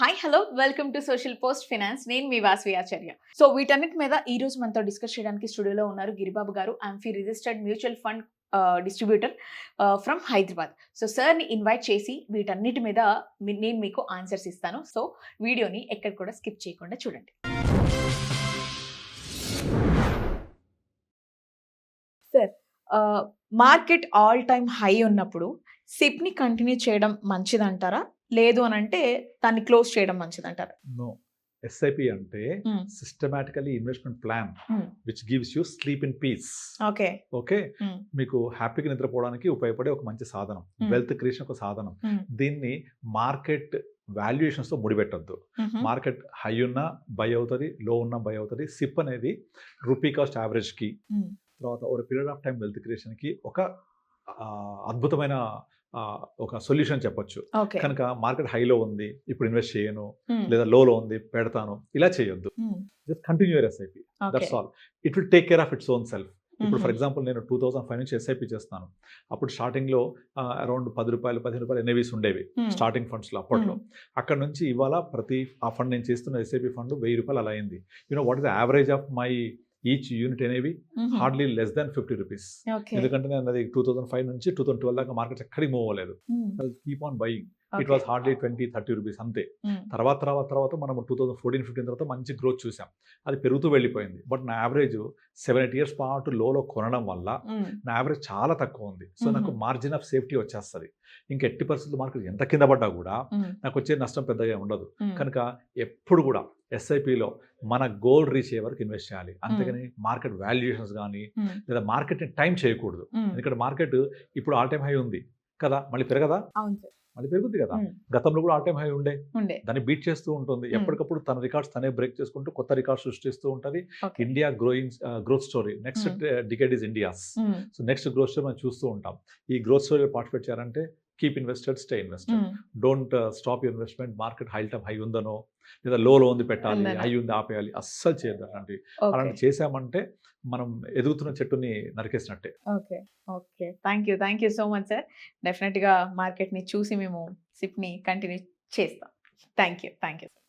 Hi hello welcome to social post finance. నేను మీ వాసవి ఆచార్య. So వీటన్నిటి మీద ఈ రోజు మనతో డిస్కస్ చేయడానికి స్టూడియోలో ఉన్నారు గిరిబాబు గారు, amphi registered mutual fund distributor from Hyderabad. So సార్ని ఇన్వైట్ చేసి వీటన్నిటి మీద నేను మీకు ఆన్సర్స్ ఇస్తాను. సో వీడియోని ఎక్కడ కూడా స్కిప్ చేయకుండా చూడండి. Sir, market all time high ఉన్నప్పుడు సిప్ని కంటిన్యూ చేయడం మంచిదంటారా, లేదు అని అంటే దాన్ని క్లోజ్ చేయడం మంచిదంటారా? నో. ఎస్ఐపి అంటే systematically investment plan which gives you sleep in peace. Okay okay, మీకు హ్యాపీగా నిద్రపోవడానికి ఉపయోగపడే ఒక మంచి సాధనం, వెల్త్ క్రియేషన్ ఒక సాధనం. దీన్ని మార్కెట్ వాల్యుయేషన్స్ తో ముడిపెట్టద్దు. మార్కెట్ హై ఉన్నా బై అవుతుంది, లో ఉన్నా బై అవుతుంది. సిప్ అనేది రూపీ కాస్ట్ యావరేజ్ కి, తర్వాత ఒక period of time wealth creation కి ఒక అద్భుతమైన ఒక సొల్యూషన్ చెప్పొచ్చు. కనుక మార్కెట్ హైలో ఉంది, ఇప్పుడు ఇన్వెస్ట్ చేయను, లేదా లోలో ఉంది పెడతాను, ఇలా చేయొద్దు. Just continue your SIP, that's all. It will take care of its own self. ఇప్పుడు ఫర్ ఎగ్జాంపుల్ నేను 2005 నుంచి ఎస్ఐపి చేస్తాను. అప్పుడు స్టార్టింగ్లో అరౌండ్ ₹10, ₹15 ఎన్ఏవీస్ ఉండేవి స్టార్టింగ్ ఫండ్స్లో అప్పట్లో. అక్కడ నుంచి ఇవాళ ప్రతి ఆ ఫండ్ నేను చేస్తున్న ఎస్ఐపి ఫండ్ ₹1000 అలా అయింది. You know what is the average of my each unit అనేవి హార్డ్లీ లెస్ దాన్ ₹50. ఎందుకంటే నేను అది 2005 నుంచి 2012 దాకా మార్కెట్ ఎక్కడికి మూవ్ అవ్వలేదు. Keep on buying. It was hardly ₹20-30 అంతే. తర్వాత మనం 2014-15 తర్వాత మంచి గ్రోత్ చూసాం. అది పెరుగుతూ వెళ్ళిపోయింది. బట్ నా యావరేజ్ 7-8 ఇయర్స్ పాటు లోలో కొనడం వల్ల నా యావరేజ్ చాలా తక్కువ ఉంది. సో నాకు మార్జిన్ ఆఫ్ సేఫ్టీ వచ్చేస్తుంది. ఇంకా 80% మార్కెట్ ఎంత కింద పడ్డా కూడా నాకు వచ్చే నష్టం పెద్దగా ఉండదు. కనుక ఎప్పుడు కూడా ఎస్ఐపిలో మన గోల్ రీచ్ అయ్యే వరకు ఇన్వెస్ట్ చేయాలి. అంతేగాని మార్కెట్ వాల్యుయేషన్స్ కానీ లేదా మార్కెట్ని టైం చేయకూడదు. ఎందుకంటే మార్కెట్ ఇప్పుడు ఆల్ టైమ్ హై ఉంది కదా, మళ్ళీ పెరగదా? మళ్ళీ పెరుగుతుంది కదా. గతంలో కూడా ఆల్ టైమ్ హై ఉండే, దాన్ని బీట్ చేస్తూ ఉంటుంది. ఎప్పటికప్పుడు తన రికార్డ్స్ తనే బ్రేక్ చేసుకుంటూ కొత్త రికార్డ్స్ సృష్టిస్తూ ఉంటుంది. India growth story, next decade is India's. So next growth story మనం చూస్తూ ఉంటాం. ఈ గ్రోత్ స్టోరీలో పార్టిసిపేట్ చేయాలంటే keep invested, stay invested. Don't stop your investment. Market high time high ఉందనో లేదా లోలో ఉంది పెట్టాలి, హై ఉంది ఆపేయాలి, అస్సలు చేయదు. అలాంటి చేసామంటే మనం ఎదుగుతున్న చెట్టుని నరికేసినట్టే. Okay thank you so much sir. డెఫినెట్గా మార్కెట్ని చూసి మేము సిప్ని కంటిన్యూ చేస్తాం. Thank you sir.